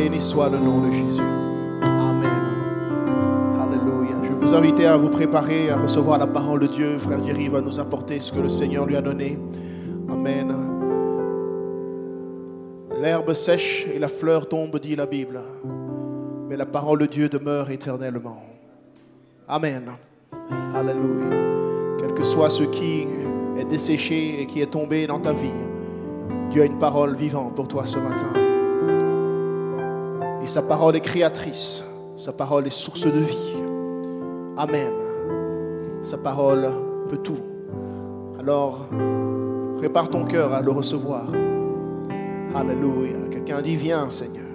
Béni soit le nom de Jésus. Amen. Alléluia. Je vais vous inviter à vous préparer à recevoir la parole de Dieu. Frère Jerry va nous apporter ce que le Seigneur lui a donné. Amen. L'herbe sèche et la fleur tombe, dit la Bible. Mais la parole de Dieu demeure éternellement. Amen. Alléluia. Quel que soit ce qui est desséché et qui est tombé dans ta vie, Dieu a une parole vivante pour toi ce matin. Et sa parole est créatrice. Sa parole est source de vie. Amen. Sa parole peut tout. Alors, prépare ton cœur à le recevoir. Alléluia. Quelqu'un dit, viens Seigneur.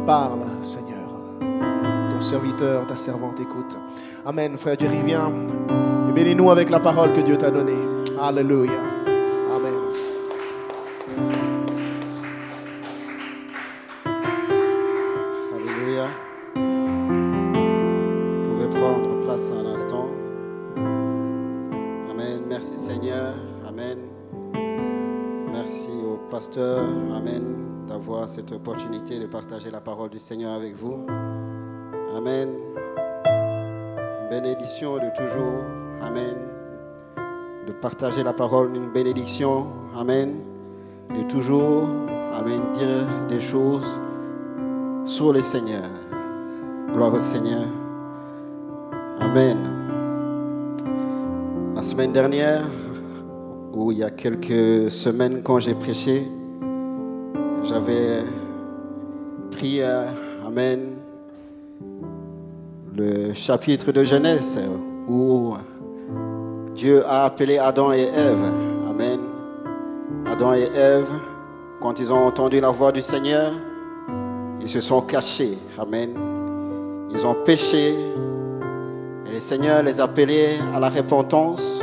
Parle Seigneur. Ton serviteur, ta servante écoute. Amen. Frère Jerry, viens et bénis-nous avec la parole que Dieu t'a donnée. Alléluia. Amen. Alléluia. Vous pouvez prendre place un instant. Amen. Merci Seigneur. Amen. Merci au pasteur. Amen. D'avoir cette opportunité de partager la parole du Seigneur avec vous. Amen. Une bénédiction de toujours. Amen. De partager la parole, une bénédiction. Amen. De toujours. Amen. Dire des choses sur le Seigneur. Gloire au Seigneur. Amen. La semaine dernière, ou il y a quelques semaines quand j'ai prêché, j'avais pris, Amen, le chapitre de Genèse où Dieu a appelé Adam et Ève. Amen. Adam et Ève, quand ils ont entendu la voix du Seigneur, ils se sont cachés. Amen. Ils ont péché. Et le Seigneur les a appelés à la repentance.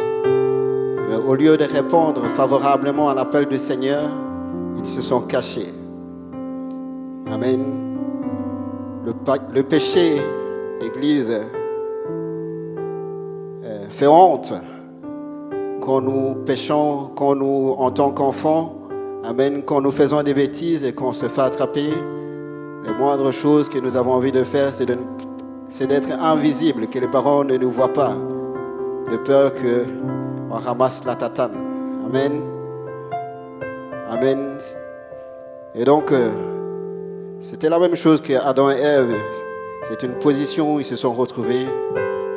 Mais au lieu de répondre favorablement à l'appel du Seigneur, ils se sont cachés. Amen. Le péché, Église, fait honte. Quand nous péchons, quand nous, en tant qu'enfants, Amen, quand nous faisons des bêtises et qu'on se fait attraper, les moindres choses que nous avons envie de faire, c'est d'être invisible, que les parents ne nous voient pas, de peur qu'on ramasse la tatane. Amen. Amen. Et donc, c'était la même chose que Adam et Ève. C'est une position où ils se sont retrouvés.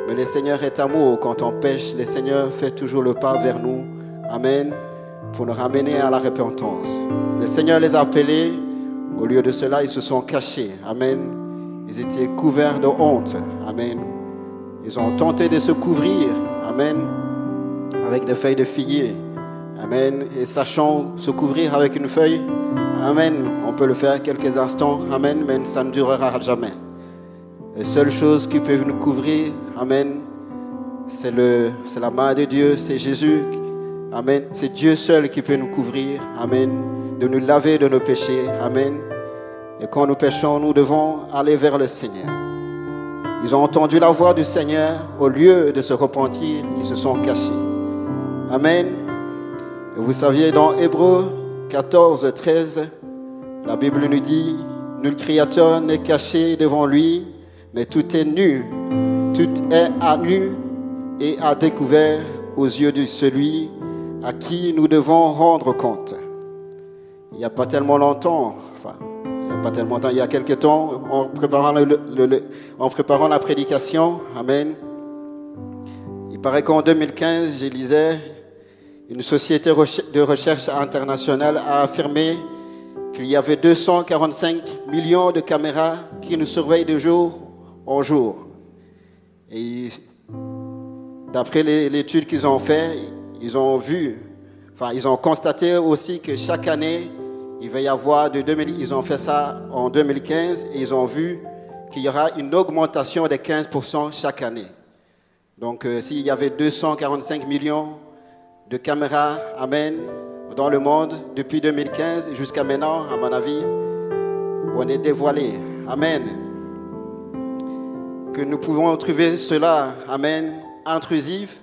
Mais le Seigneur est amour. Quand on pêche, le Seigneur fait toujours le pas vers nous. Amen. Pour nous ramener à la repentance. Le Seigneur les a appelés. Au lieu de cela, ils se sont cachés. Amen. Ils étaient couverts de honte. Amen. Ils ont tenté de se couvrir. Amen. Avec des feuilles de figuier. Amen. Et sachant se couvrir avec une feuille, Amen. On peut le faire quelques instants. Amen. Mais ça ne durera jamais. La seule chose qui peut nous couvrir, Amen, c'est la main de Dieu, c'est Jésus. Amen. C'est Dieu seul qui peut nous couvrir. Amen. De nous laver de nos péchés. Amen. Et quand nous péchons, nous devons aller vers le Seigneur. Ils ont entendu la voix du Seigneur. Au lieu de se repentir, ils se sont cachés. Amen. Et vous saviez, dans Hébreux 14, 13, la Bible nous dit, nul créateur n'est caché devant lui, mais tout est nu. Tout est à nu et à découvert aux yeux de celui à qui nous devons rendre compte. Il n'y a pas tellement longtemps, il y a quelques temps, en préparant la prédication, Amen, il paraît qu'en 2015, je lisais, une société de recherche internationale a affirmé qu'il y avait 245 millions de caméras qui nous surveillent de jour en jour. Et d'après l'étude qu'ils ont faite, ils ont constaté aussi que chaque année, il va y avoir ils ont fait ça en 2015 et ils ont vu qu'il y aura une augmentation de 15% chaque année. Donc, s'il y avait 245 millions de caméras, Amen, dans le monde, depuis 2015 jusqu'à maintenant, à mon avis, on est dévoilé. Amen. Que nous pouvons trouver cela, Amen, intrusif,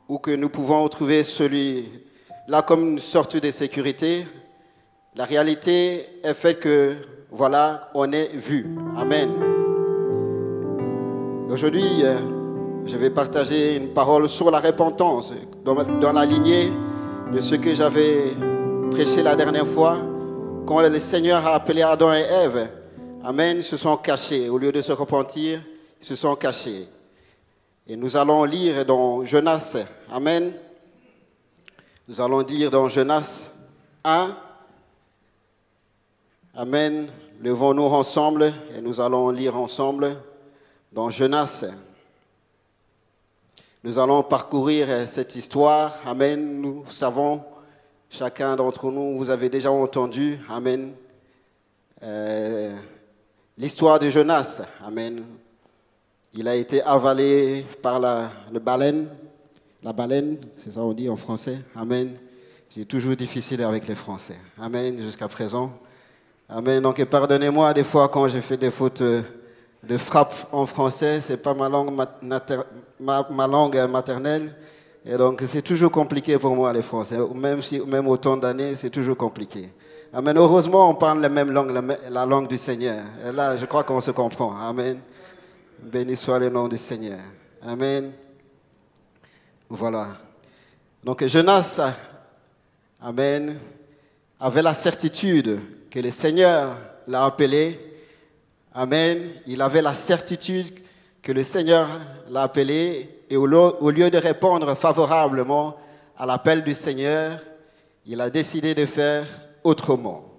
ou que nous pouvons trouver celui-là comme une sorte de sécurité. La réalité est faite que, voilà, on est vu. Amen. Aujourd'hui, je vais partager une parole sur la repentance, dans la lignée de ce que j'avais prêché la dernière fois, quand le Seigneur a appelé Adam et Ève. Amen, ils se sont cachés. Au lieu de se repentir, ils se sont cachés. Et nous allons lire dans Jonas. Amen. Nous allons lire dans Jonas 1. Amen. Levons-nous ensemble et nous allons lire ensemble dans Jonas. Nous allons parcourir cette histoire. Amen. Nous savons, chacun d'entre nous, vous avez déjà entendu, amen, l'histoire de Jonas. Amen. Il a été avalé par la baleine. La baleine, c'est ça on dit en français. Amen. C'est toujours difficile avec les Français. Amen, jusqu'à présent. Amen. Donc pardonnez-moi des fois quand je fais des fautes de frappe en français. Ce n'est pas ma langue, ma langue maternelle. Et donc c'est toujours compliqué pour moi les Français. Même autant d'années, c'est toujours compliqué. Amen. Heureusement, on parle la même langue, la langue du Seigneur. Et là, je crois qu'on se comprend. Amen. Béni soit le nom du Seigneur. Amen. Voilà. Donc Jonas, amen, avait la certitude que le Seigneur l'a appelé. Amen. Il avait la certitude que le Seigneur l'a appelé. Et au lieu de répondre favorablement à l'appel du Seigneur, il a décidé de faire autrement.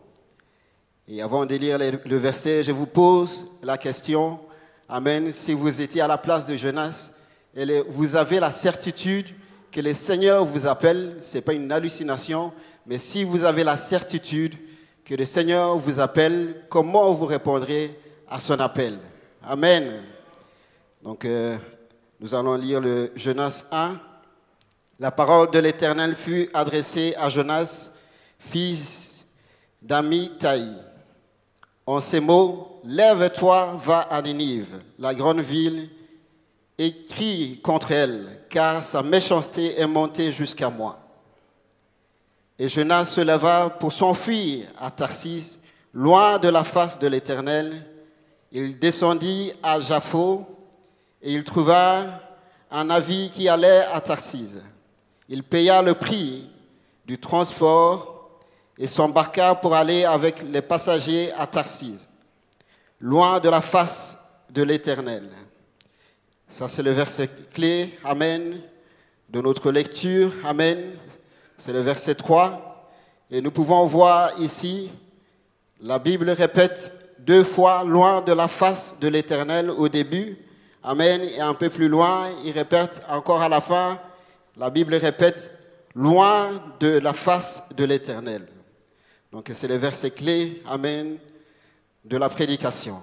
Et avant de lire le verset, je vous pose la question. Amen. Si vous étiez à la place de Jonas, et vous avez la certitude que le Seigneur vous appelle, ce n'est pas une hallucination, mais si vous avez la certitude que le Seigneur vous appelle, comment vous répondrez à son appel? Amen. Donc, nous allons lire le Jonas 1. La parole de l'Éternel fut adressée à Jonas, fils d'Amittai. En ces mots, lève-toi, va à Ninive, la grande ville, et crie contre elle, car sa méchanceté est montée jusqu'à moi. Et Jonas se leva pour s'enfuir à Tarsis, loin de la face de l'Éternel. Il descendit à Jaffo, et il trouva un navire qui allait à Tarsis. Il paya le prix du transport et s'embarqua pour aller avec les passagers à Tarsis, loin de la face de l'Éternel. Ça, c'est le verset clé, amen, de notre lecture, amen. C'est le verset 3. Et nous pouvons voir ici, la Bible répète 2 fois loin de la face de l'Éternel au début, amen. Et un peu plus loin, il répète encore à la fin, la Bible répète loin de la face de l'Éternel. Donc c'est le verset clé, amen, de la prédication.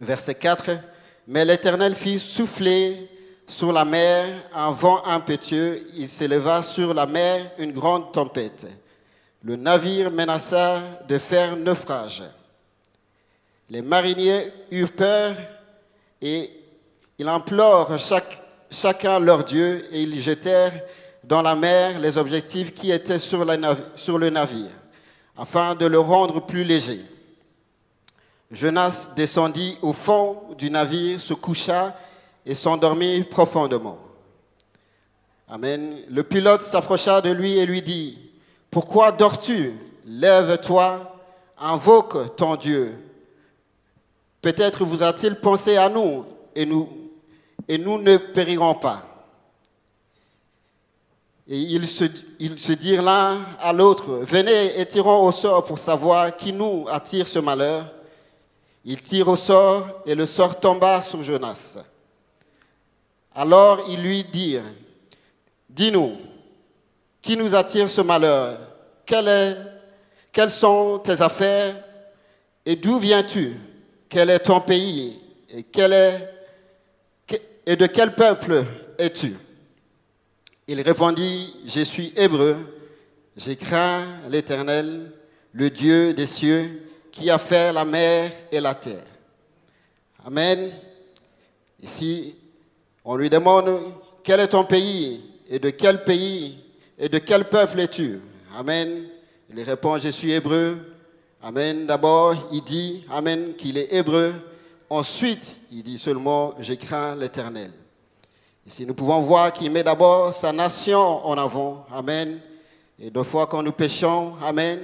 Verset 4. Mais l'Éternel fit souffler sur la mer un vent impétueux. Il s'éleva sur la mer une grande tempête. Le navire menaça de faire naufrage. Les mariniers eurent peur et ils implorent chacun leur Dieu et ils jetèrent dans la mer les objectifs qui étaient sur le navire, afin de le rendre plus léger. Jonas descendit au fond du navire, se coucha et s'endormit profondément. Amen. Le pilote s'approcha de lui et lui dit, « Pourquoi dors-tu? Lève-toi, invoque ton Dieu. Peut-être voudra-t-il penser à nous et nous ne périrons pas. » Et ils se dirent l'un à l'autre, « Venez et tirons au sort pour savoir qui nous attire ce malheur. » Ils tirent au sort et le sort tomba sur Jonas. Alors ils lui dirent, « Dis-nous, qui nous attire ce malheur? Quelles sont tes affaires et d'où viens-tu? Quel est ton pays et de quel peuple es-tu? » Il répondit, « Je suis hébreu, je crains l'Éternel, le Dieu des cieux, qui a fait la mer et la terre. » Amen. Ici, on lui demande, quel est ton pays et de quel peuple es-tu? Amen. Il répond, je suis hébreu, Amen. D'abord, il dit, Amen, qu'il est hébreu. Ensuite, il dit seulement, je crains l'Éternel. Ici, nous pouvons voir qu'il met d'abord sa nation en avant. Amen. Et deux fois, quand nous péchons, Amen,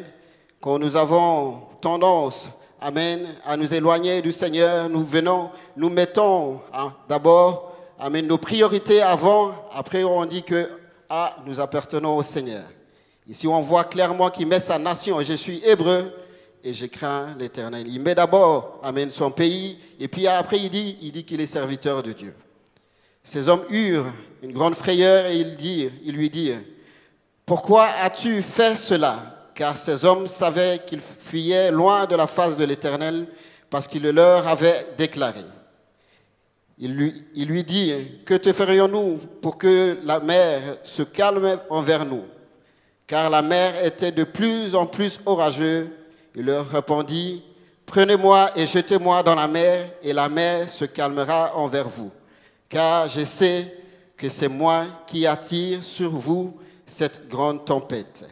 quand nous avons tendance, Amen, à nous éloigner du Seigneur, nous mettons d'abord, Amen, nos priorités avant. Après, on dit que nous appartenons au Seigneur. Ici, on voit clairement qu'il met sa nation. Je suis hébreu et je crains l'Éternel. Il met d'abord, Amen, son pays. Et puis après, il dit qu'il est serviteur de Dieu. Ces hommes eurent une grande frayeur et il lui dit, pourquoi as-tu fait cela? Car ces hommes savaient qu'ils fuyaient loin de la face de l'Éternel parce qu'il le leur avait déclaré. Il lui dit, que te ferions-nous pour que la mer se calme envers nous? Car la mer était de plus en plus orageuse. Il leur répondit, prenez-moi et jetez-moi dans la mer, et la mer se calmera envers vous. Car je sais que c'est moi qui attire sur vous cette grande tempête.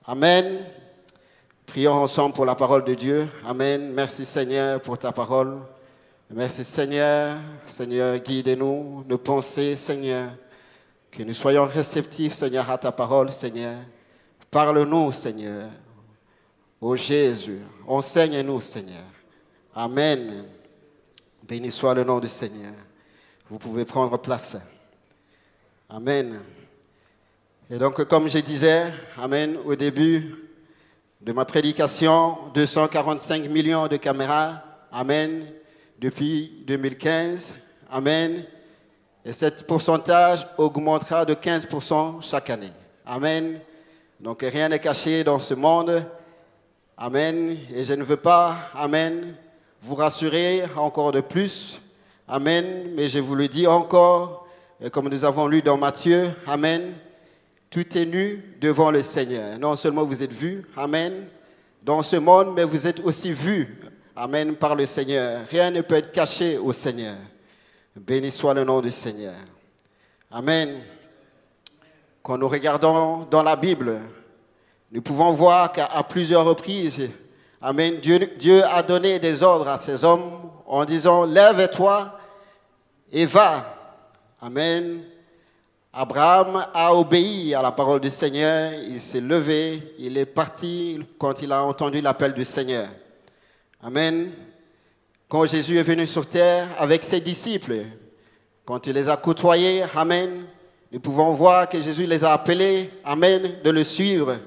Amen. Prions ensemble pour la parole de Dieu. Amen. Merci Seigneur pour ta parole. Merci Seigneur. Seigneur, guide-nous, nos pensées, Seigneur. Que nous soyons réceptifs, Seigneur, à ta parole, Seigneur. Parle-nous, Seigneur. Ô Jésus, enseigne-nous, Seigneur. Amen. Béni soit le nom du Seigneur. Vous pouvez prendre place. Amen. Et donc, comme je disais, Amen, au début de ma prédication, 245 millions de caméras, Amen, depuis 2015, Amen. Et ce pourcentage augmentera de 15% chaque année. Amen. Donc, rien n'est caché dans ce monde. Amen. Et je ne veux pas, Amen, vous rassurer encore de plus. Amen. Mais je vous le dis encore, et comme nous avons lu dans Matthieu, Amen, tout est nu devant le Seigneur. Non seulement vous êtes vus, Amen, dans ce monde, mais vous êtes aussi vus, Amen, par le Seigneur. Rien ne peut être caché au Seigneur. Béni soit le nom du Seigneur. Amen. Quand nous regardons dans la Bible, nous pouvons voir qu'à plusieurs reprises, Amen, Dieu a donné des ordres à ses hommes en disant, lève-toi et va. Amen. Abraham a obéi à la parole du Seigneur. Il s'est levé, il est parti quand il a entendu l'appel du Seigneur. Amen. Quand Jésus est venu sur terre avec ses disciples, quand il les a côtoyés, Amen, nous pouvons voir que Jésus les a appelés, Amen, de le suivre.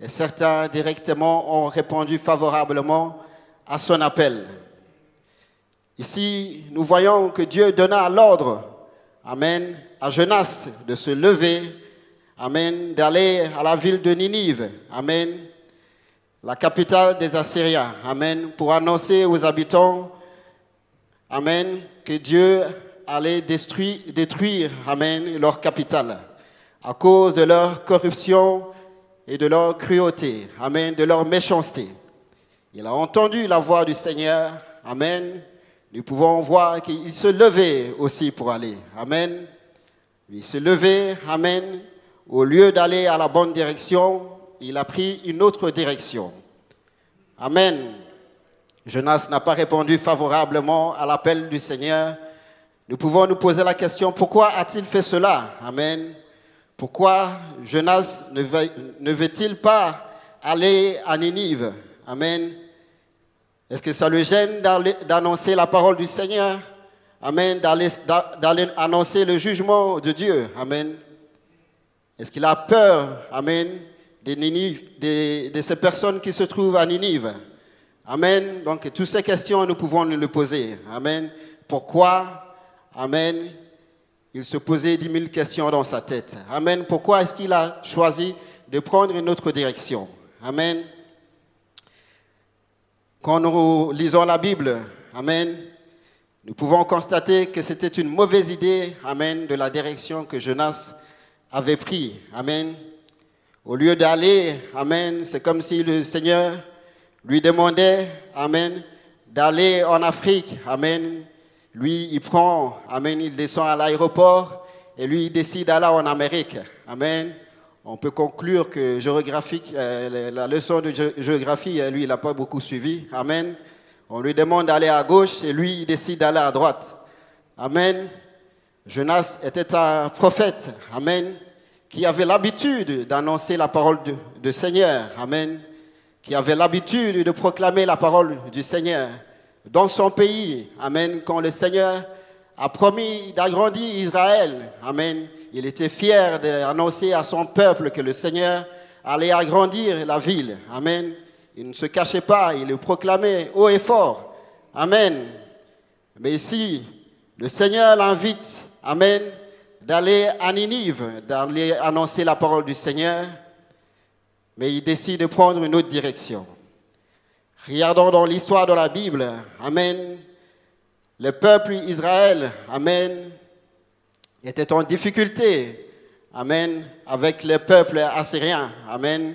Et certains directement ont répondu favorablement à son appel. Ici, nous voyons que Dieu donna l'ordre, Amen, à Jonas de se lever, Amen, d'aller à la ville de Ninive, Amen, la capitale des Assyriens, Amen, pour annoncer aux habitants, Amen, que Dieu allait détruire, Amen, leur capitale à cause de leur corruption et de leur cruauté, Amen, de leur méchanceté. Il a entendu la voix du Seigneur, Amen. Nous pouvons voir qu'il se levait aussi pour aller, Amen. Il se levait, Amen. Au lieu d'aller à la bonne direction, il a pris une autre direction. Amen. Jonas n'a pas répondu favorablement à l'appel du Seigneur. Nous pouvons nous poser la question, pourquoi a-t-il fait cela? Amen. Pourquoi Jonas ne veut-il pas aller à Ninive? Amen. Est-ce que ça le gêne d'annoncer la parole du Seigneur? Amen. D'aller annoncer le jugement de Dieu? Amen. Est-ce qu'il a peur? Amen. De ces personnes qui se trouvent à Ninive? Amen. Donc, toutes ces questions, nous pouvons nous les poser. Amen. Pourquoi? Amen. Il se posait 10 000 questions dans sa tête. Amen. Pourquoi est-ce qu'il a choisi de prendre une autre direction? Amen. Quand nous lisons la Bible, Amen, nous pouvons constater que c'était une mauvaise idée, Amen, de la direction que Jonas avait prise. Amen. Au lieu d'aller, Amen, c'est comme si le Seigneur lui demandait, Amen, d'aller en Afrique. Amen. Lui, il prend, Amen, il descend à l'aéroport et lui, il décide d'aller en Amérique. Amen. on peut conclure que la leçon de géographie, lui, il n'a pas beaucoup suivi. Amen. On lui demande d'aller à gauche et lui, il décide d'aller à droite. Amen. Jonas était un prophète. Amen. Qui avait l'habitude d'annoncer la parole du Seigneur. Amen. Qui avait l'habitude de proclamer la parole du Seigneur dans son pays. Amen. Quand le Seigneur a promis d'agrandir Israël. Amen. Il était fier d'annoncer à son peuple que le Seigneur allait agrandir la ville. Amen. Il ne se cachait pas, il le proclamait haut et fort. Amen. Mais ici, le Seigneur l'invite, amen, d'aller à Ninive, d'aller annoncer la parole du Seigneur. Mais il décide de prendre une autre direction. Regardons dans l'histoire de la Bible. Amen. Le peuple Israël, amen, était en difficulté, amen, avec le peuple assyrien, amen.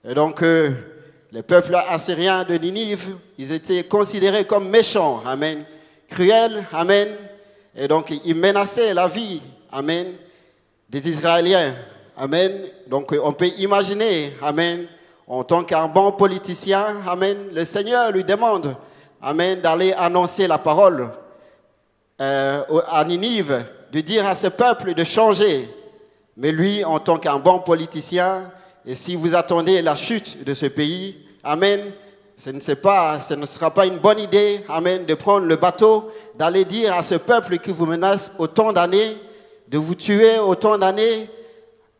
Et donc, les peuples assyriens de Ninive, ils étaient considérés comme méchants, amen, cruels, amen. Et donc, ils menaçaient la vie, amen, des Israéliens, amen. Donc, on peut imaginer, amen, en tant qu'un bon politicien, amen, le Seigneur lui demande, amen, d'aller annoncer la parole à Ninive, de dire à ce peuple de changer. Mais lui, en tant qu'un bon politicien, et si vous attendez la chute de ce pays, amen, ce ne sera pas une bonne idée, amen, de prendre le bateau, d'aller dire à ce peuple qui vous menace autant d'années, de vous tuer autant d'années,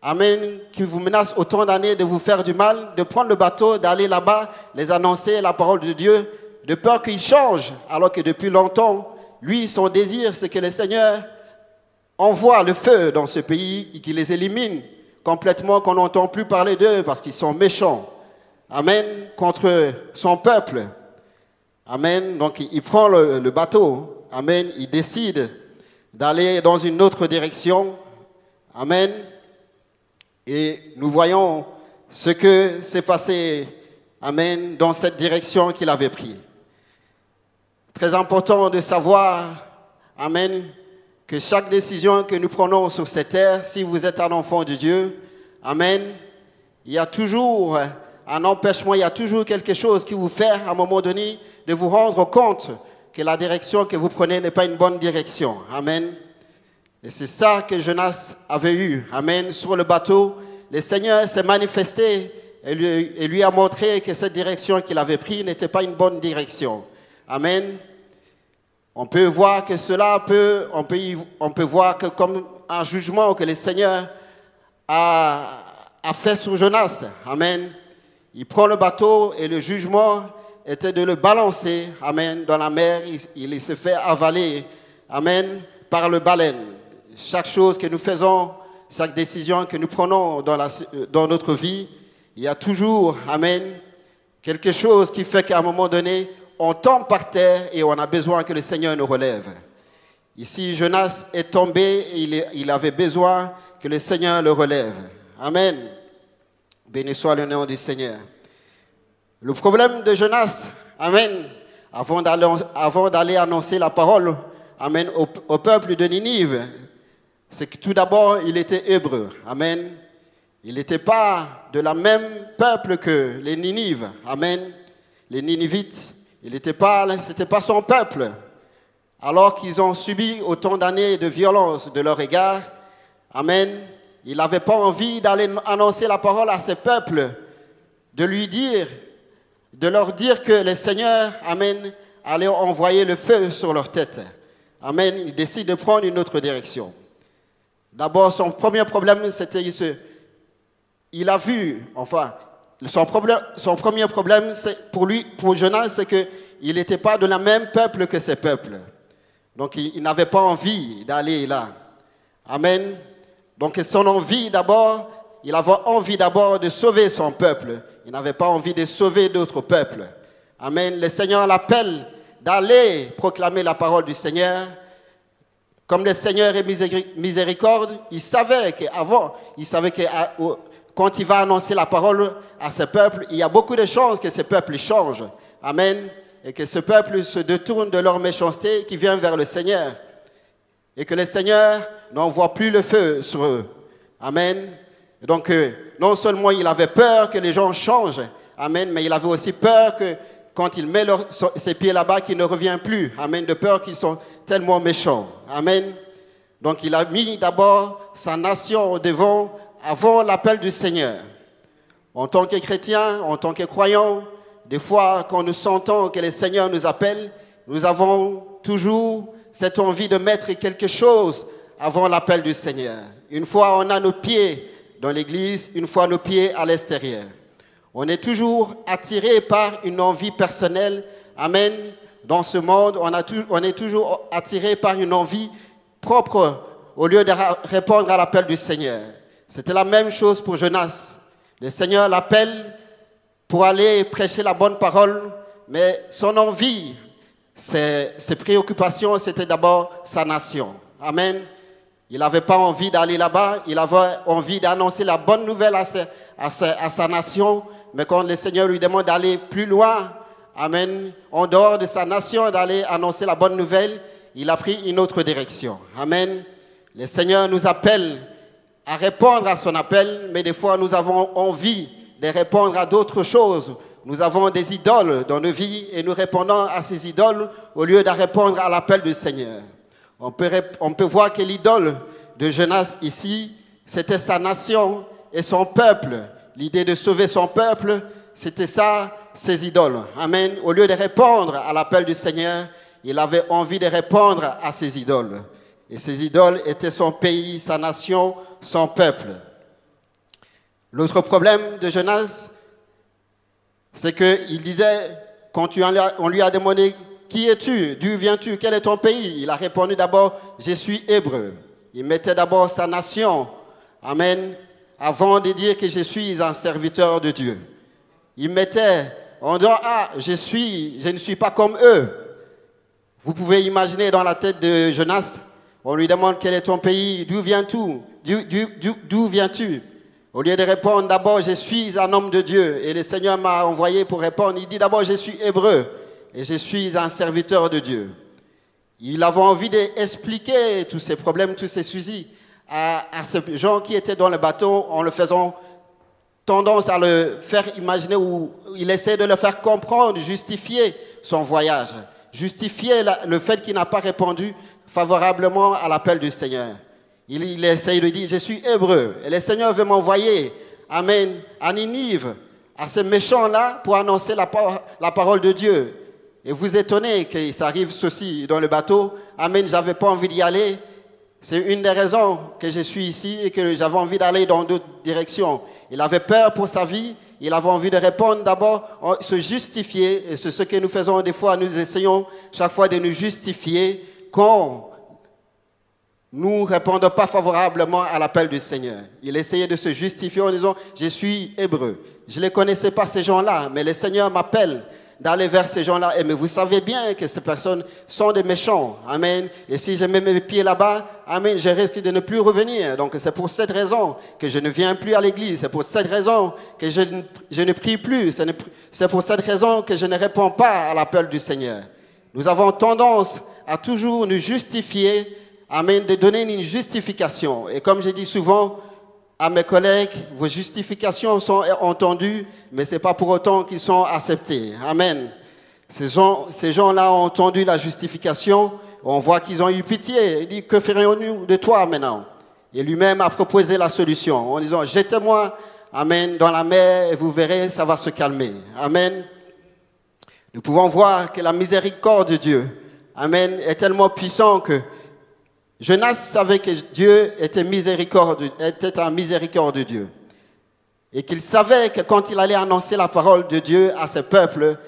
amen, qui vous menace autant d'années de vous faire du mal, de prendre le bateau, d'aller là-bas, les annoncer la parole de Dieu, de peur qu'ils changent, alors que depuis longtemps, lui, son désir, c'est que le Seigneur envoie le feu dans ce pays et qu'il les élimine complètement, qu'on n'entend plus parler d'eux parce qu'ils sont méchants. Amen, contre son peuple. Amen, donc il prend le bateau. Amen, il décide d'aller dans une autre direction. Amen. Et nous voyons ce que s'est passé, amen, dans cette direction qu'il avait prise. Très important de savoir, amen, que chaque décision que nous prenons sur cette terre, si vous êtes un enfant de Dieu, amen, il y a toujours un empêchement, il y a toujours quelque chose qui vous fait, à un moment donné, de vous rendre compte que la direction que vous prenez n'est pas une bonne direction. Amen. Et c'est ça que Jonas avait eu. Amen. Sur le bateau, le Seigneur s'est manifesté et lui a montré que cette direction qu'il avait prise n'était pas une bonne direction. Amen. On peut voir que on peut voir que comme un jugement que le Seigneur a fait sur Jonas. Amen. Il prend le bateau et le jugement était de le balancer, amen, dans la mer. Il se fait avaler, amen, par le baleine. Chaque chose que nous faisons, chaque décision que nous prenons dans notre vie, il y a toujours, amen, quelque chose qui fait qu'à un moment donné, on tombe par terre et on a besoin que le Seigneur nous relève. Ici, Jonas est tombé et il avait besoin que le Seigneur le relève. Amen. Béni soit le nom du Seigneur. Le problème de Jonas, amen, avant d'aller annoncer la parole, amen, au peuple de Ninive, c'est que tout d'abord, il était hébreu. Amen. Il n'était pas de la même peuple que les Ninives. Amen. Les Ninivites. C'était pas son peuple. Alors qu'ils ont subi autant d'années de violence de leur égard, amen, il n'avait pas envie d'aller annoncer la parole à ce peuple, de leur dire que le Seigneur, amen, allait envoyer le feu sur leur tête. Amen, il décide de prendre une autre direction. D'abord, son premier problème, c'était son premier problème, pour Jonas, c'est qu'il n'était pas de la même peuple que ces peuples. Donc, il n'avait pas envie d'aller là. Amen. Donc, son envie d'abord, il avait envie d'abord de sauver son peuple. Il n'avait pas envie de sauver d'autres peuples. Amen. Le Seigneur l'appelle d'aller proclamer la parole du Seigneur. Comme le Seigneur est miséricorde, il savait que quand il va annoncer la parole à ce peuple, il y a beaucoup de chances que ce peuple change. Amen. Et que ce peuple se détourne de leur méchanceté, qui vient vers le Seigneur. Et que le Seigneur n'envoie plus le feu sur eux. Amen. Donc, non seulement il avait peur que les gens changent, amen, mais il avait aussi peur que quand il met ses pieds là-bas, qu'il ne revient plus. Amen, de peur qu'ils sont tellement méchants. Amen. Donc, il a mis d'abord sa nation devant, avant l'appel du Seigneur. En tant que chrétien, en tant que croyant, des fois, quand nous sentons que le Seigneur nous appelle, nous avons toujours cette envie de mettre quelque chose avant l'appel du Seigneur. Une fois, on a nos pieds dans l'église, une fois nos pieds à l'extérieur. On est toujours attiré par une envie personnelle. Amen. Dans ce monde, on est toujours attiré par une envie propre au lieu de répondre à l'appel du Seigneur. C'était la même chose pour Jonas. Le Seigneur l'appelle pour aller prêcher la bonne parole, mais son envie, ses préoccupations, c'était d'abord sa nation. Amen. Il n'avait pas envie d'aller là-bas, il avait envie d'annoncer la bonne nouvelle à sa nation, mais quand le Seigneur lui demande d'aller plus loin, amen, en dehors de sa nation, d'aller annoncer la bonne nouvelle, il a pris une autre direction. Amen. Le Seigneur nous appelle à répondre à son appel, mais des fois nous avons envie de répondre à d'autres choses. Nous avons des idoles dans nos vies et nous répondons à ces idoles au lieu de répondre à l'appel du Seigneur. On peut voir que l'idole de Jonas ici, c'était sa nation et son peuple. L'idée de sauver son peuple, c'était ça, ses idoles. Amen. Au lieu de répondre à l'appel du Seigneur, il avait envie de répondre à ses idoles. Et ses idoles étaient son pays, sa nation, son peuple. L'autre problème de Jonas, c'est qu'il disait, quand on lui a demandé « Qui es-tu? D'où viens-tu? Quel est ton pays ?» Il a répondu d'abord « Je suis hébreu ». Il mettait d'abord sa nation, amen, avant de dire que je suis un serviteur de Dieu. Il mettait en disant « Ah, je ne suis pas comme eux ». Vous pouvez imaginer dans la tête de Jonas, on lui demande « Quel est ton pays? D'où viens-tu? D'où viens-tu » Au lieu de répondre d'abord « Je suis un homme de Dieu » et le Seigneur m'a envoyé pour répondre, il dit d'abord « Je suis hébreu » et je suis un serviteur de Dieu. Il avait envie d'expliquer tous ces problèmes, tous ces soucis à ces gens qui étaient dans le bateau en le faisant tendance à le faire imaginer ou il essaie de le faire comprendre, justifier son voyage, justifier le fait qu'il n'a pas répondu favorablement à l'appel du Seigneur. Il essaie de dire, je suis hébreu et le Seigneur veut m'envoyer, amen, à Ninive, à ces méchants-là pour annoncer la parole de Dieu. Et vous étonnez que ça arrive ceci dans le bateau, amen, j'avais pas envie d'y aller. C'est une des raisons que je suis ici et que j'avais envie d'aller dans d'autres directions. Il avait peur pour sa vie, il avait envie de répondre d'abord, se justifier, et c'est ce que nous faisons des fois, nous essayons chaque fois de nous justifier quand nous ne répondons pas favorablement à l'appel du Seigneur. Il essayait de se justifier en disant, je suis hébreu. Je ne les connaissais pas ces gens-là, mais le Seigneur m'appelle d'aller vers ces gens-là. Mais vous savez bien que ces personnes sont des méchants. Amen. Et si je mets mes pieds là-bas, amen, je risque de ne plus revenir. Donc c'est pour cette raison que je ne viens plus à l'église. C'est pour cette raison que je ne prie plus. C'est pour cette raison que je ne réponds pas à l'appel du Seigneur. Nous avons tendance à toujours nous justifier, amen, de donner une justification. Et comme je dis souvent à mes collègues, vos justifications sont entendues, mais ce n'est pas pour autant qu'ils sont acceptés. Amen. Ces gens-là ont entendu la justification, on voit qu'ils ont eu pitié. Il dit, que ferions-nous de toi maintenant? Et lui-même a proposé la solution en disant, jetez-moi, amen, dans la mer et vous verrez, ça va se calmer. Amen. Nous pouvons voir que la miséricorde de Dieu, amen, est tellement puissante que Jonas savait que Dieu était un miséricorde de Dieu. Et qu'il savait que quand il allait annoncer la parole de Dieu à ses peuples,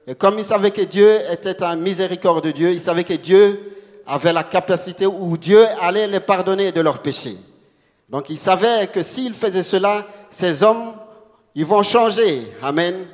et comme il savait que Dieu était un miséricorde de Dieu, il savait que Dieu avait la capacité où Dieu allait les pardonner de leurs péchés. Donc il savait que s'il faisait cela, ces hommes, ils vont changer. Amen.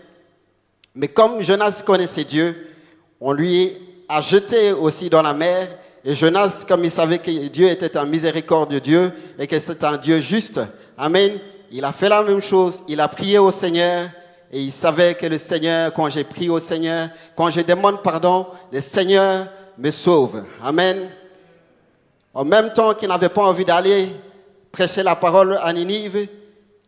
Mais comme Jonas connaissait Dieu, on lui a jeté aussi dans la mer. Et Jonas, comme il savait que Dieu était un miséricorde de Dieu et que c'est un Dieu juste, amen, il a fait la même chose, il a prié au Seigneur et il savait que le Seigneur, quand j'ai prié au Seigneur, quand je demande pardon, le Seigneur me sauve. Amen. En même temps qu'il n'avait pas envie d'aller prêcher la parole à Ninive,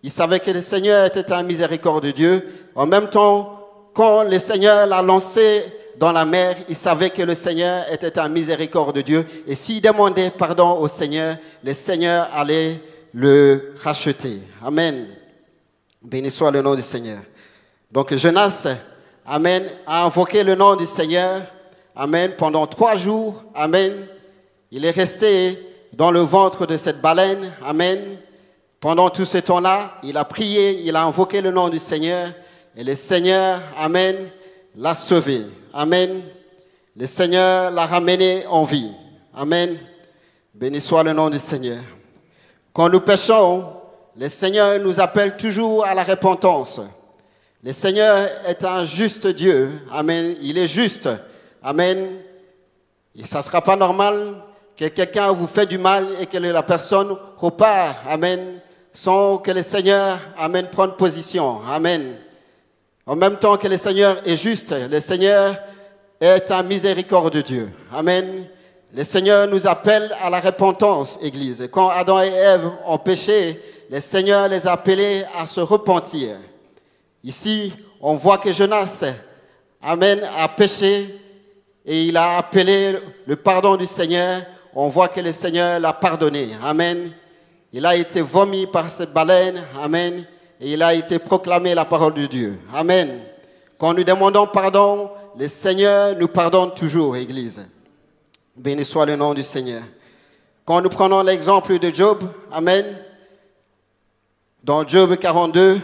Il savait que le Seigneur était un miséricordieux Dieu. En même temps, quand le Seigneur l'a lancé dans la mer, il savait que le Seigneur était un miséricordieux Dieu. Et s'il demandait pardon au Seigneur, le Seigneur allait le racheter. Amen. Béni soit le nom du Seigneur. Donc Jonas, amen, a invoqué le nom du Seigneur, amen, pendant 3 jours, amen. Il est resté dans le ventre de cette baleine, amen. Pendant tout ce temps-là, il a prié, il a invoqué le nom du Seigneur, et le Seigneur, amen, l'a sauvé, amen. Le Seigneur l'a ramené en vie, amen. Béni soit le nom du Seigneur. Quand nous péchons, le Seigneur nous appelle toujours à la repentance. Le Seigneur est un juste Dieu. Amen. Il est juste. Amen. Et ça ne sera pas normal que quelqu'un vous fait du mal et que la personne repart. Amen. Sans que le Seigneur, amen, prenne position. Amen. En même temps que le Seigneur est juste, le Seigneur est un miséricordieux Dieu. Amen. Le Seigneur nous appelle à la repentance, Église. Et quand Adam et Ève ont péché, le Seigneur les a appelés à se repentir. Ici, on voit que Jonas, amen, a péché et il a appelé le pardon du Seigneur. On voit que le Seigneur l'a pardonné. Amen. Il a été vomi par cette baleine. Amen. Et il a été proclamé la parole de Dieu. Amen. Quand nous demandons pardon, le Seigneur nous pardonne toujours, Église. Béni soit le nom du Seigneur. Quand nous prenons l'exemple de Job, amen, dans Job 42,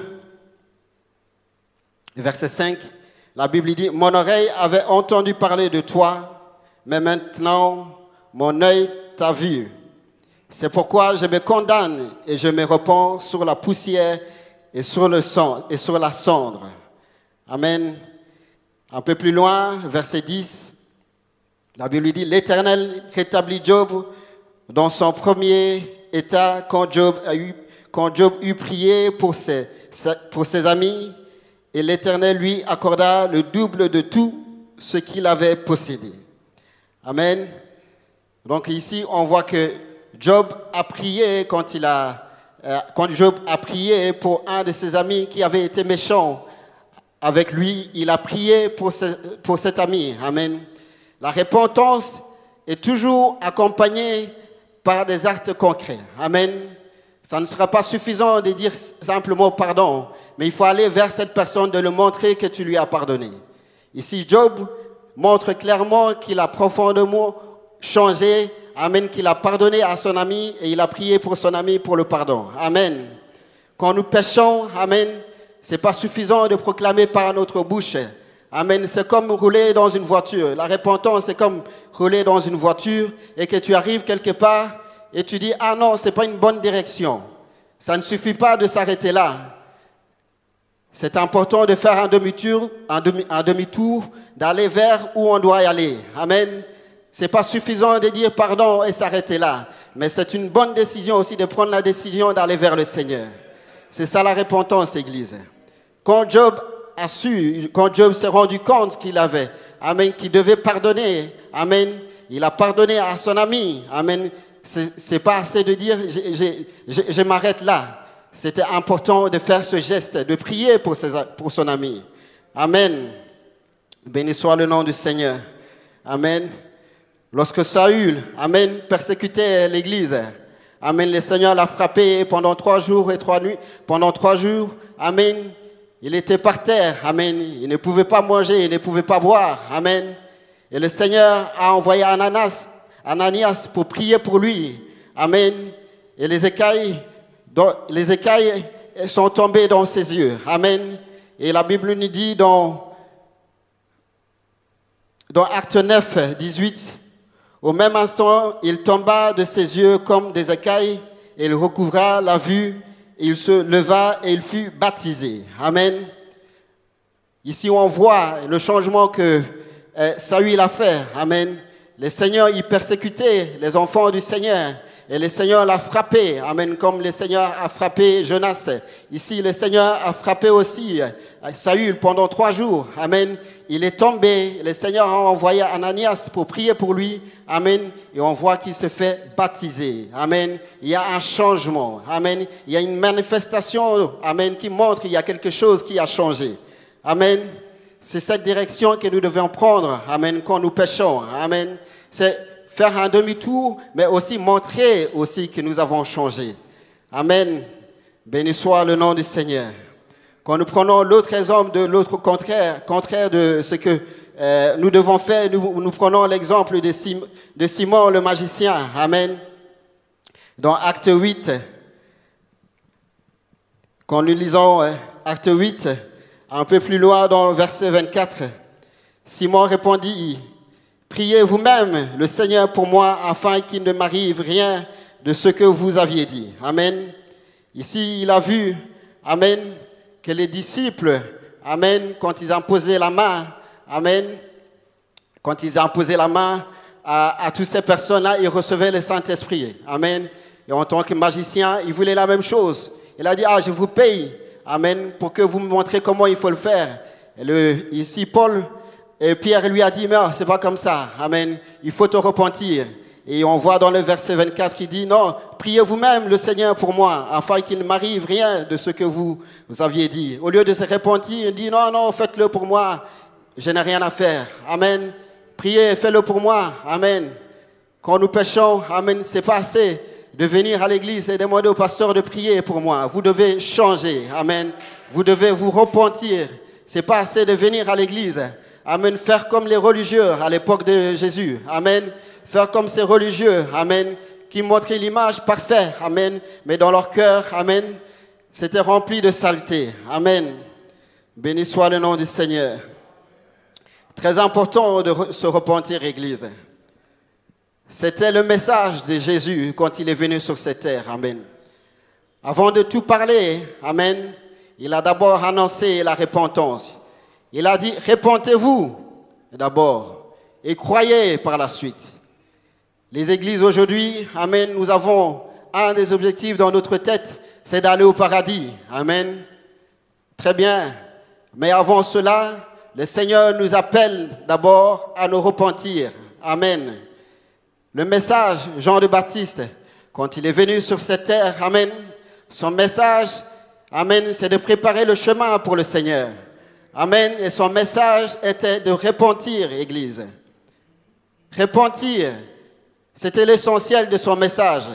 verset 5, la Bible dit « Mon oreille avait entendu parler de toi, mais maintenant mon œil t'a vu. C'est pourquoi je me condamne et je me repens sur la poussière et sur le sang et sur la cendre. » Amen. Un peu plus loin, verset 10, la Bible dit « L'Éternel rétablit Job dans son premier état quand Job eut prié pour ses amis, et l'Éternel lui accorda le double de tout ce qu'il avait possédé. » Amen. Donc ici, on voit que Job a prié quand Job a prié pour un de ses amis qui avait été méchant avec lui. Il a prié pour cet ami. Amen. La repentance est toujours accompagnée par des actes concrets. Amen. Ça ne sera pas suffisant de dire simplement pardon, mais il faut aller vers cette personne, de lui montrer que tu lui as pardonné. Ici, Job montre clairement qu'il a profondément changé, amen, qu'il a pardonné à son ami et il a prié pour son ami pour le pardon. Amen. Quand nous péchons, amen, ce n'est pas suffisant de proclamer par notre bouche. Amen. C'est comme rouler dans une voiture. La repentance, c'est comme rouler dans une voiture et que tu arrives quelque part et tu dis « Ah non, ce n'est pas une bonne direction ». Ça ne suffit pas de s'arrêter là. C'est important de faire un demi-tour, d'aller vers où on doit y aller. Amen. Ce n'est pas suffisant de dire pardon et s'arrêter là. Mais c'est une bonne décision aussi de prendre la décision d'aller vers le Seigneur. C'est ça la repentance, Église. Quand Job s'est rendu compte qu'il avait, amen, qu'il devait pardonner, amen, il a pardonné à son ami, amen. C'est pas assez de dire je m'arrête là. C'était important de faire ce geste, de prier pour son ami. Amen. Béni soit le nom du Seigneur. Amen. Lorsque Saül, amen, persécutait l'Église, amen, le Seigneur l'a frappé pendant 3 jours et 3 nuits. Pendant 3 jours, amen, il était par terre, amen. Il ne pouvait pas manger, il ne pouvait pas boire, amen. Et le Seigneur a envoyé Ananias pour prier pour lui, amen. Et les écailles sont tombées dans ses yeux, amen. Et la Bible nous dit dans Actes 9, 18, au même instant, il tomba de ses yeux comme des écailles, et il recouvra la vue, et il se leva et il fut baptisé. Amen. Ici, on voit le changement que Saül a fait. Amen. Le Seigneur, il persécutait les enfants du Seigneur. Et le Seigneur l'a frappé, amen, comme le Seigneur a frappé Jonas. Ici, le Seigneur a frappé aussi Saül pendant 3 jours, amen. Il est tombé, le Seigneur a envoyé Ananias pour prier pour lui, amen. Et on voit qu'il se fait baptiser, amen. Il y a un changement, amen. Il y a une manifestation, amen, qui montre qu'il y a quelque chose qui a changé, amen. C'est cette direction que nous devons prendre, amen, quand nous péchons, amen. C'est faire un demi-tour, mais aussi montrer aussi que nous avons changé. Amen. Béni soit le nom du Seigneur. Quand nous prenons l'autre exemple de l'autre contraire de ce que nous devons faire, nous prenons l'exemple de Simon le magicien. Amen. Dans Acte 8, quand nous lisons Acte 8, un peu plus loin dans le verset 24, Simon répondit: priez vous-même le Seigneur pour moi, afin qu'il ne m'arrive rien de ce que vous aviez dit. Amen. Ici, il a vu, amen, que les disciples, amen, quand ils ont posé la main, amen, quand ils ont posé la main à toutes ces personnes-là, ils recevaient le Saint-Esprit. Amen. Et en tant que magicien, il voulait la même chose. Il a dit: je vous paye, amen, pour que vous me montrez comment il faut le faire. Et ici, Pierre lui a dit: mais c'est pas comme ça, amen, il faut te repentir. Et on voit dans le verset 24 qu'il dit: non, priez vous-même le Seigneur pour moi, afin qu'il ne m'arrive rien de ce que vous aviez dit. Au lieu de se repentir, il dit: non, faites-le pour moi, je n'ai rien à faire. Amen. Priez, faites-le pour moi. Amen. Quand nous péchons, amen, c'est pas assez de venir à l'église et demander au pasteur de prier pour moi. Vous devez changer. Amen. Vous devez vous repentir. C'est pas assez de venir à l'église. Amen. Faire comme les religieux à l'époque de Jésus. Amen. Faire comme ces religieux. Amen. Qui montraient l'image parfaite. Amen. Mais dans leur cœur, amen, c'était rempli de saleté. Amen. Béni soit le nom du Seigneur. Très important de se repentir, Église. C'était le message de Jésus quand il est venu sur cette terre. Amen. Avant de tout parler, amen, il a d'abord annoncé la repentance. Il a dit: repentez-vous d'abord et croyez par la suite. Les églises aujourd'hui, amen, nous avons un des objectifs dans notre tête, c'est d'aller au paradis. Amen. Très bien. Mais avant cela, le Seigneur nous appelle d'abord à nous repentir. Amen. Le message, Jean le Baptiste, quand il est venu sur cette terre, amen, son message, amen, c'est de préparer le chemin pour le Seigneur. Amen. Et son message était de repentir, Église. Repentir, c'était l'essentiel de son message.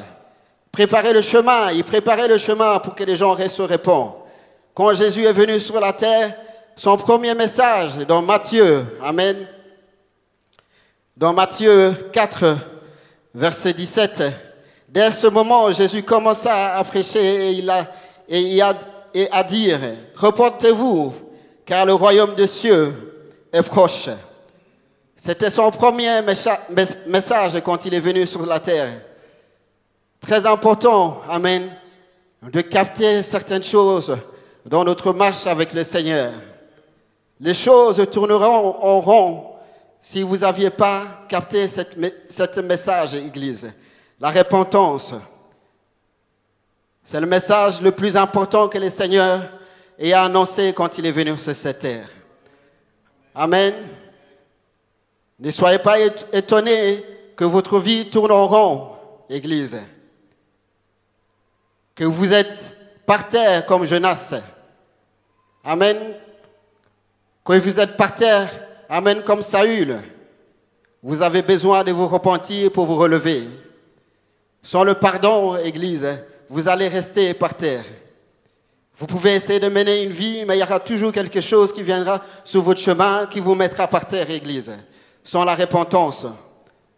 Préparer le chemin, il préparait le chemin pour que les gens se répandent. Quand Jésus est venu sur la terre, son premier message dans Matthieu, amen, dans Matthieu 4, verset 17, dès ce moment, Jésus commença à prêcher et à dire: repentez-vous, car le royaume des cieux est proche. C'était son premier message quand il est venu sur la terre. Très important, amen, de capter certaines choses dans notre marche avec le Seigneur. Les choses tourneront en rond si vous n'aviez pas capté ce message, Église. La repentance, c'est le message le plus important que le Seigneur ait annoncé quand il est venu sur cette terre. Amen. Ne soyez pas étonnés que votre vie tourne en rond, Église. Que vous êtes par terre comme Jonas. Amen. Que vous êtes par terre, amen, comme Saül. Vous avez besoin de vous repentir pour vous relever. Sans le pardon, Église, vous allez rester par terre. Vous pouvez essayer de mener une vie, mais il y aura toujours quelque chose qui viendra sur votre chemin qui vous mettra par terre, Église. Sans la repentance.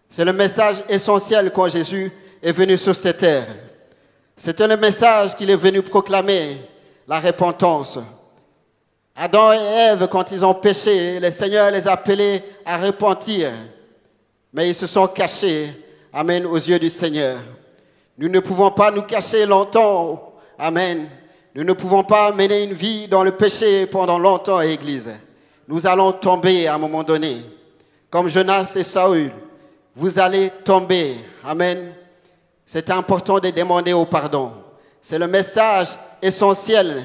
C'est le message essentiel quand Jésus est venu sur cette terre. C'était le message qu'il est venu proclamer, la repentance. Adam et Ève, quand ils ont péché, le Seigneur les a appelés à repentir. Mais ils se sont cachés, amen, aux yeux du Seigneur. Nous ne pouvons pas nous cacher longtemps, amen. Nous ne pouvons pas mener une vie dans le péché pendant longtemps, Église. Nous allons tomber à un moment donné. Comme Jonas et Saül, vous allez tomber. Amen. c'est important de demander au pardon. C'est le message essentiel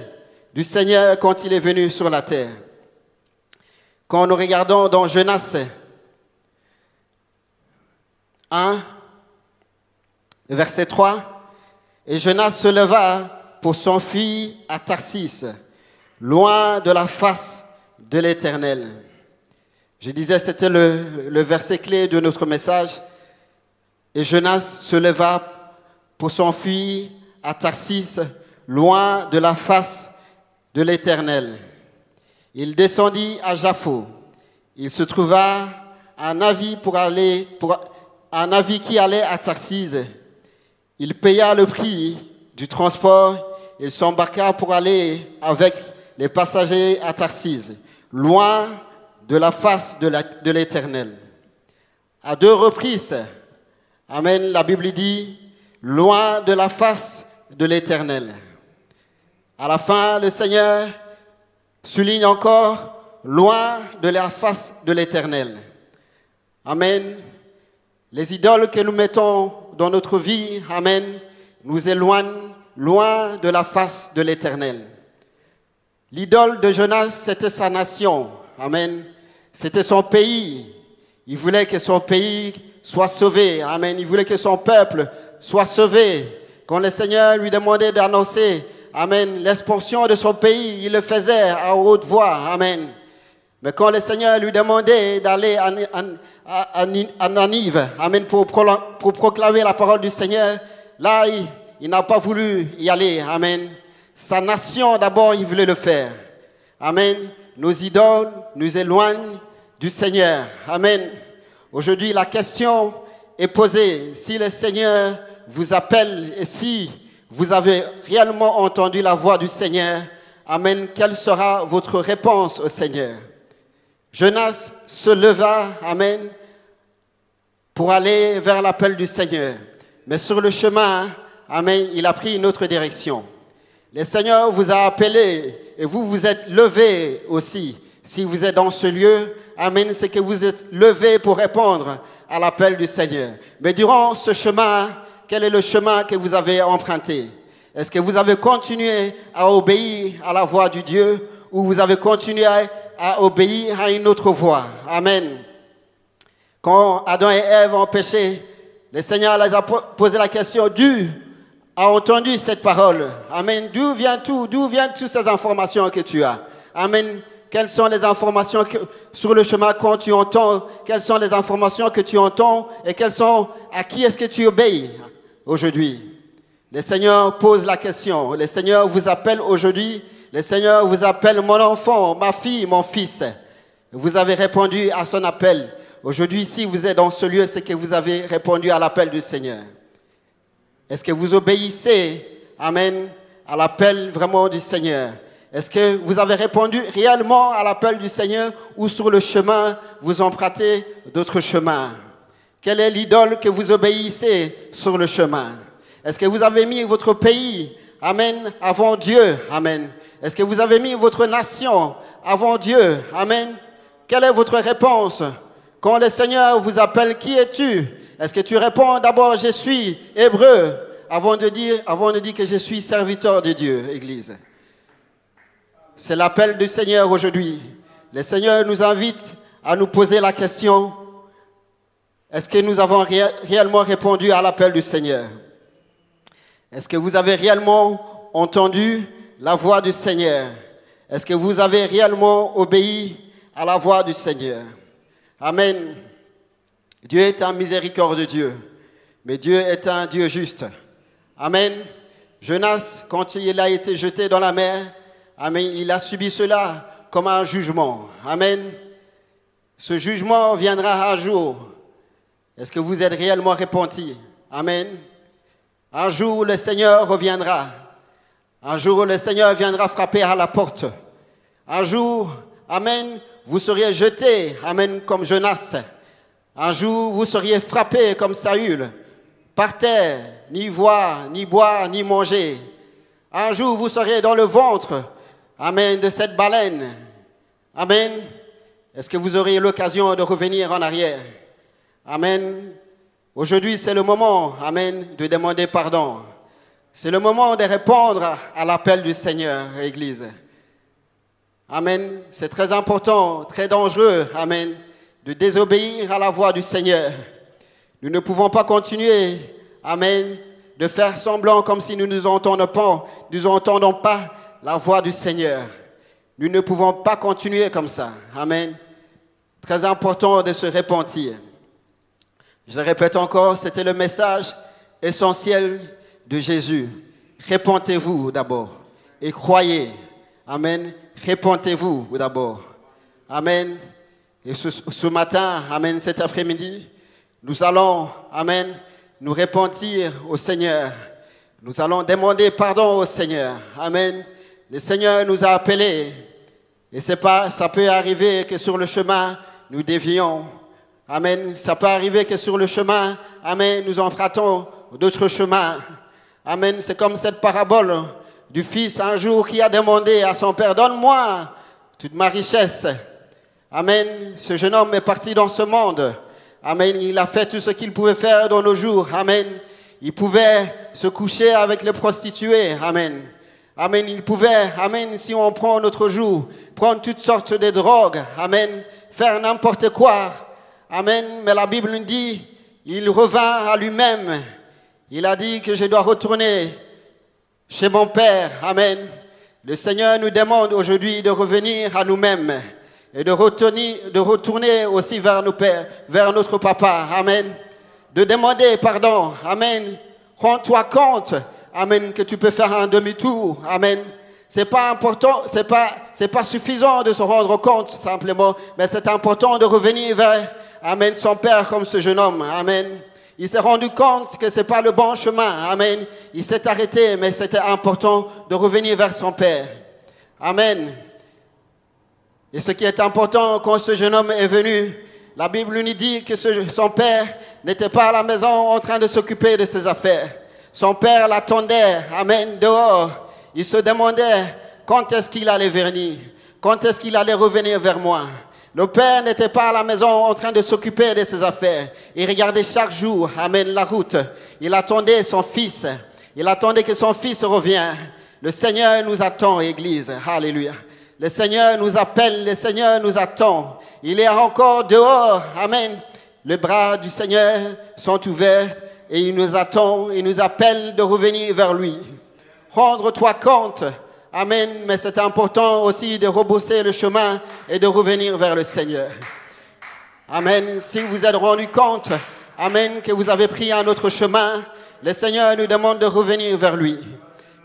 du Seigneur quand il est venu sur la terre. Quand nous regardons dans Jonas 1, verset 3, « Et Jonas se leva pour s'enfuir à Tarsis, loin de la face de l'Éternel. » Je disais, c'était le verset clé de notre message. Et Jonas se leva pour s'enfuir à Tarsis, loin de la face de l'Éternel. Il descendit à Jaffo. Il se trouva un navire qui allait à Tarsis. Il paya le prix du transport. Il s'embarqua pour aller avec les passagers à Tarsis, loin de la face de l'Éternel. À 2 reprises, amen, la Bible dit, loin de la face de l'Éternel. À la fin, le Seigneur souligne encore, loin de la face de l'Éternel. Amen. Les idoles que nous mettons dans notre vie, amen, nous éloignent loin de la face de l'Éternel. L'idole de Jonas, c'était sa nation. Amen. C'était son pays. Il voulait que son pays soit sauvé. Amen. Il voulait que son peuple soit sauvé. Quand le Seigneur lui demandait d'annoncer, amen, l'expansion de son pays, il le faisait à haute voix. Amen. Mais quand le Seigneur lui demandait d'aller à Ninive, amen, pour proclamer la parole du Seigneur, là, il n'a pas voulu y aller. Amen. Sa nation, d'abord, il voulait le faire. Amen. Nos idoles nous éloignent du Seigneur. Amen. Aujourd'hui, la question est posée. Si le Seigneur vous appelle et si vous avez réellement entendu la voix du Seigneur, amen, quelle sera votre réponse au Seigneur? Jonas se leva, amen, pour aller vers l'appel du Seigneur. Mais sur le chemin, amen, il a pris une autre direction. Le Seigneur vous a appelé et vous vous êtes levé aussi. Si vous êtes dans ce lieu, amen, c'est que vous êtes levé pour répondre à l'appel du Seigneur. Mais durant ce chemin, quel est le chemin que vous avez emprunté? Est-ce que vous avez continué à obéir à la voix du Dieu ou vous avez continué à obéir à une autre voix? Amen. Quand Adam et Ève ont péché, le Seigneur les a posé la question, Dieu a entendu cette parole. Amen. D'où viennent toutes ces informations que tu as? Amen. Quelles sont les informations sur le chemin quand tu entends? Quelles sont les informations que tu entends et à qui est-ce que tu obéis aujourd'hui? Le Seigneur pose la question. Le Seigneur vous appelle aujourd'hui. Le Seigneur vous appelle mon enfant, ma fille, mon fils. Vous avez répondu à son appel. Aujourd'hui, si vous êtes dans ce lieu, c'est que vous avez répondu à l'appel du Seigneur. Est-ce que vous obéissez, amen, à l'appel vraiment du Seigneur? Est-ce que vous avez répondu réellement à l'appel du Seigneur ou sur le chemin, vous empruntez d'autres chemins? Quelle est l'idole que vous obéissez sur le chemin? Est-ce que vous avez mis votre pays, amen, avant Dieu? Amen. Est-ce que vous avez mis votre nation avant Dieu? Amen. Quelle est votre réponse? Quand le Seigneur vous appelle, qui es-tu? Est-ce que tu réponds d'abord, je suis hébreu, avant de dire que je suis serviteur de Dieu, Église? C'est l'appel du Seigneur aujourd'hui. Le Seigneur nous invite à nous poser la question, est-ce que nous avons réellement répondu à l'appel du Seigneur? Est-ce que vous avez réellement entendu la voix du Seigneur? Est-ce que vous avez réellement obéi à la voix du Seigneur? Amen. Dieu est un miséricordieux Dieu, mais Dieu est un Dieu juste. Amen. Jonas, quand il a été jeté dans la mer, amen, il a subi cela comme un jugement. Amen. Ce jugement viendra un jour. Est-ce que vous êtes réellement repentis? Amen. Un jour, le Seigneur reviendra. Un jour, le Seigneur viendra frapper à la porte. Un jour, amen, vous seriez jetés, amen, comme Jonas. Un jour, vous seriez frappés comme Saül, par terre, ni voir, ni boire, ni manger. Un jour, vous seriez dans le ventre, amen, de cette baleine. Amen. Est-ce que vous auriez l'occasion de revenir en arrière? Amen. Aujourd'hui, c'est le moment, amen, de demander pardon. C'est le moment de répondre à l'appel du Seigneur, Église. Amen. C'est très important, très dangereux, amen, de désobéir à la voix du Seigneur. Nous ne pouvons pas continuer, amen, de faire semblant comme si nous n'entendons pas la voix du Seigneur. Nous ne pouvons pas continuer comme ça. Amen. Très important de se repentir. Je le répète encore, c'était le message essentiel de Jésus. Repentez-vous d'abord et croyez. Amen. Repentez-vous d'abord. Amen. Et ce matin, amen, cet après-midi, nous allons, amen, nous repentir au Seigneur. Nous allons demander pardon au Seigneur. Amen. Le Seigneur nous a appelés. Et ça peut arriver que sur le chemin, nous dévions. Amen. Ça peut arriver que sur le chemin, amen, nous empruntons d'autres chemins. Amen. C'est comme cette parabole du fils un jour qui a demandé à son père, donne-moi toute ma richesse. Amen. Ce jeune homme est parti dans ce monde. Amen. Il a fait tout ce qu'il pouvait faire dans nos jours. Amen. Il pouvait se coucher avec les prostituées. Amen. Amen. Il pouvait, amen, si on prend notre jour, prendre toutes sortes de drogues. Amen. Faire n'importe quoi. Amen. Mais la Bible nous dit, il revint à lui-même. Il a dit que je dois retourner chez mon Père. Amen. Le Seigneur nous demande aujourd'hui de revenir à nous-mêmes et de retourner aussi vers nos pères, vers notre Papa. Amen. De demander pardon. Amen. Rends-toi compte. Amen. Que tu peux faire un demi-tour. Amen. C'est pas important, c'est pas suffisant de se rendre compte simplement, mais c'est important de revenir vers, amen, son Père comme ce jeune homme. Amen. Il s'est rendu compte que c'est pas le bon chemin. Amen. Il s'est arrêté, mais c'était important de revenir vers son Père. Amen. Et ce qui est important quand ce jeune homme est venu, la Bible nous dit que son père n'était pas à la maison en train de s'occuper de ses affaires. Son père l'attendait, amen, dehors. Il se demandait quand est-ce qu'il allait venir, quand est-ce qu'il allait revenir vers moi. Le père n'était pas à la maison en train de s'occuper de ses affaires. Il regardait chaque jour, amen, la route. Il attendait son fils. Il attendait que son fils revienne. Le Seigneur nous attend, Église. Alléluia. Le Seigneur nous appelle, le Seigneur nous attend. Il est encore dehors, amen. Les bras du Seigneur sont ouverts et il nous attend, il nous appelle de revenir vers lui. Rendre-toi compte, amen, mais c'est important aussi de rebrousser le chemin et de revenir vers le Seigneur. Amen. Si vous êtes rendu compte, amen, que vous avez pris un autre chemin, le Seigneur nous demande de revenir vers lui.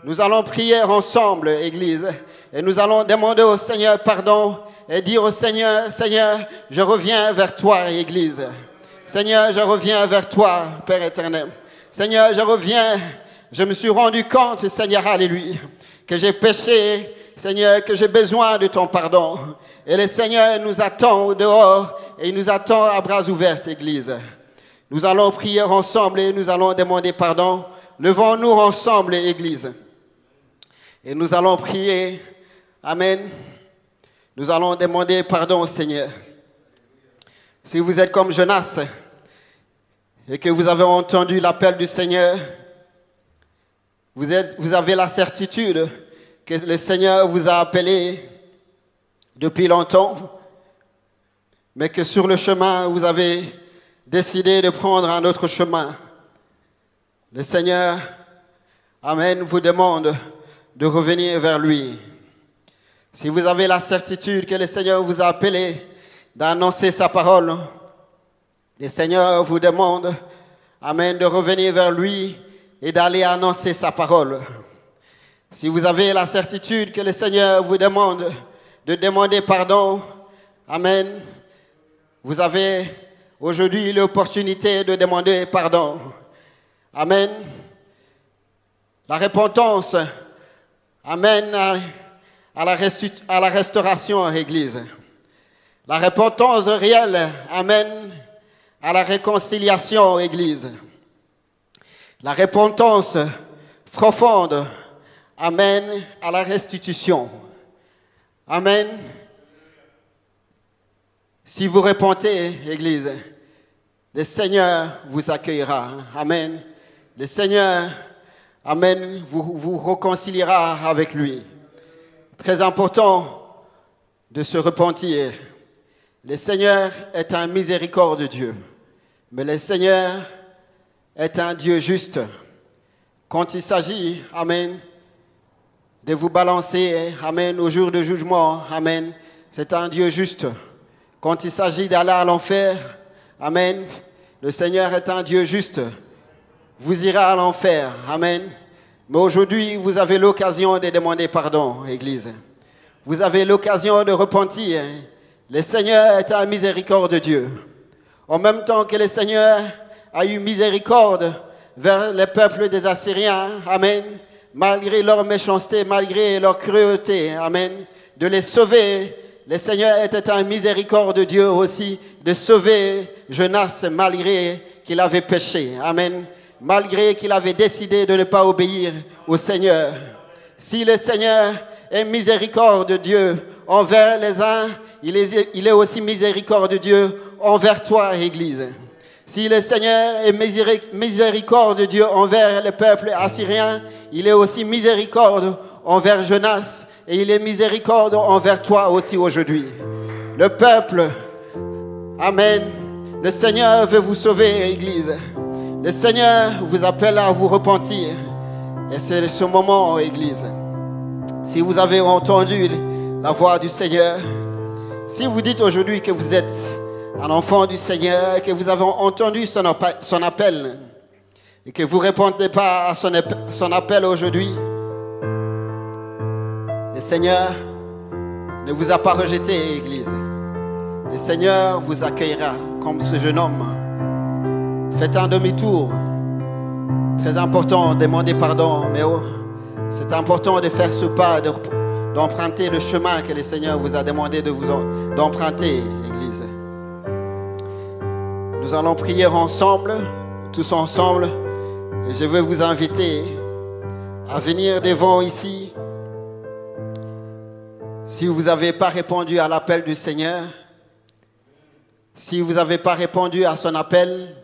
Nous allons prier ensemble, Église, et nous allons demander au Seigneur pardon et dire au Seigneur, Seigneur, je reviens vers toi, Église. Seigneur, je reviens vers toi, Père éternel. Seigneur, je reviens, je me suis rendu compte, Seigneur, alléluia, que j'ai péché, Seigneur, que j'ai besoin de ton pardon. Et le Seigneur nous attend au dehors et il nous attend à bras ouverts, Église. Nous allons prier ensemble et nous allons demander pardon. Levons-nous ensemble, Église. Et nous allons prier. Amen. Nous allons demander pardon au Seigneur. Si vous êtes comme Jonas et que vous avez entendu l'appel du Seigneur, vous avez la certitude que le Seigneur vous a appelé depuis longtemps, mais que sur le chemin, vous avez décidé de prendre un autre chemin. Le Seigneur, amen, vous demande de revenir vers lui. Si vous avez la certitude que le Seigneur vous a appelé d'annoncer sa parole, le Seigneur vous demande, amen, de revenir vers lui et d'aller annoncer sa parole. Si vous avez la certitude que le Seigneur vous demande de demander pardon, amen, vous avez aujourd'hui l'opportunité de demander pardon. Amen. La repentance amène à la restauration, Église. La repentance réelle amène à la réconciliation, Église. La repentance profonde amène à la restitution. Amen. Si vous repentez, Église, le Seigneur vous accueillera. Amen. Le Seigneur, amen, vous réconciliera avec lui. Très important de se repentir. Le Seigneur est un miséricorde Dieu, mais le Seigneur est un Dieu juste. Quand il s'agit, amen, de vous balancer, amen, au jour de jugement, amen, c'est un Dieu juste. Quand il s'agit d'aller à l'enfer, amen, le Seigneur est un Dieu juste. Vous irez à l'enfer, amen. Mais aujourd'hui, vous avez l'occasion de demander pardon, Église. Vous avez l'occasion de repentir. Le Seigneur est un miséricorde de Dieu. En même temps que le Seigneur a eu miséricorde vers le peuple des Assyriens, amen, malgré leur méchanceté, malgré leur cruauté, amen, de les sauver. Le Seigneur était un miséricorde de Dieu aussi, de sauver Jonas malgré qu'il avait péché, amen, malgré qu'il avait décidé de ne pas obéir au Seigneur. Si le Seigneur est miséricorde de Dieu envers les uns, il est aussi miséricorde de Dieu envers toi, Église. Si le Seigneur est miséricorde de Dieu envers le peuple assyrien, il est aussi miséricorde envers Jonas et il est miséricorde envers toi aussi aujourd'hui. Le peuple, amen, le Seigneur veut vous sauver, Église. Le Seigneur vous appelle à vous repentir. Et c'est ce moment, Église. Si vous avez entendu la voix du Seigneur, si vous dites aujourd'hui que vous êtes un enfant du Seigneur, que vous avez entendu son appel et que vous ne répondez pas à son appel aujourd'hui, le Seigneur ne vous a pas rejeté, Église. Le Seigneur vous accueillera comme ce jeune homme. Faites un demi-tour. Très important, demandez pardon, mais c'est important de faire ce pas, d'emprunter le chemin que le Seigneur vous a demandé d'emprunter, Église. Nous allons prier ensemble, tous ensemble, et je veux vous inviter à venir devant ici. Si vous n'avez pas répondu à l'appel du Seigneur, si vous n'avez pas répondu à son appel,